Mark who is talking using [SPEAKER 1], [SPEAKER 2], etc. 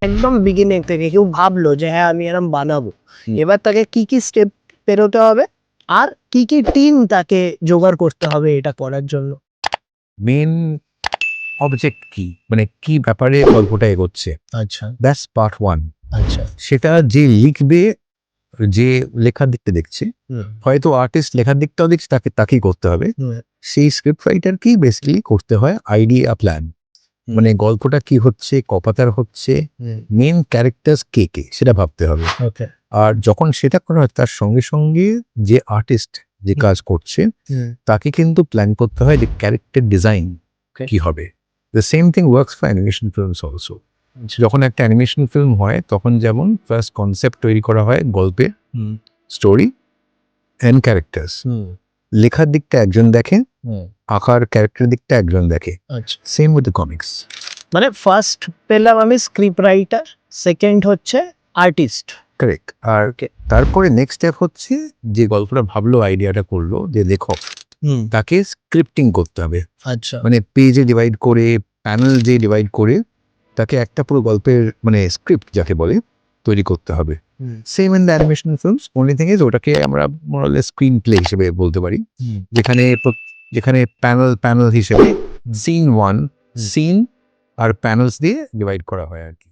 [SPEAKER 1] একদম বিগিনিং থেকে কেউ ভাবলো যে হ্যাঁ আমি এরকম বানাবো, এবার তাকে কি কি স্টেপ পেরোতে হবে আর কি কি টিম তাকে জোগাড় করতে হবে এটা করার জন্য?
[SPEAKER 2] মেন অবজেক্ট কি, মানে কি ব্যাপারে গল্পটা এগোচ্ছে,
[SPEAKER 1] আচ্ছা
[SPEAKER 2] দ্যাটস পার্ট ওয়ান।
[SPEAKER 1] আচ্ছা।
[SPEAKER 2] সেটা যে লিখবে, যে লেখার দিকটা দেখছে, হয়তো আর্টিস্ট লেখার দিকটাও দেখছে, তাকেই করতে হবে। সেই স্ক্রিপ্ট রাইটারকেই বেসিক্যালি করতে হয় আইডিয়া প্ল্যান, মানে গল্পটা কি হচ্ছে, কপাতার হচ্ছে, মেন ক্যারেক্টার্স কে কে সেটা ভাবতে হবে।
[SPEAKER 1] ওকে।
[SPEAKER 2] আর যখন সেটা করা হয় তার সঙ্গে সঙ্গে যে আর্টিস্ট যে কাজ করছে তাকে কিন্তু প্ল্যান করতে হয় যে ক্যারেক্টার ডিজাইন কি হবে। The same thing works for animation films also. যখন একটা অ্যানিমেশন ফিল্ম হয় তখন যেমন ফার্স্ট কনসেপ্ট তৈরি করা হয়, গল্পের স্টোরি অ্যান্ড ক্যারেক্টার্স, লেখার দিকটা একজন দেখে, আঁকার ক্যারেক্টার দিকটা একজন দেখে।
[SPEAKER 1] আচ্ছা,
[SPEAKER 2] সেম উইথ দ্য কমিক্স।
[SPEAKER 1] মানে ফার্স্ট পেলাম আমি স্ক্রিপ্ট রাইটার, সেকেন্ড হচ্ছে আর্টিস্ট।
[SPEAKER 2] কারেক্ট। আর তারপরে নেক্সট স্টেপ হচ্ছে যে গল্পটা ভাবলো, আইডিয়াটা করলো, যে লেখক, তাকে স্ক্রিপ্টিং করতে হবে।
[SPEAKER 1] আচ্ছা
[SPEAKER 2] মানে পেজে ডিভাইড করে, প্যানেল যে ডিভাইড করে তাকে একটা পুরো গল্পের মানে স্ক্রিপ্ট যাকে বলে তৈরি করতে হবে। Same in the animation films, only thing is ওটাকে আমরা মোরালে স্ক্রিন প্লে হিসেবে বলতে পারি, যেখানে যেখানে প্যানেল প্যানেল হিসেবে সিন ওয়ান, সিন আর প্যানেলস দিয়ে ডিভাইড করা হয় আর কি।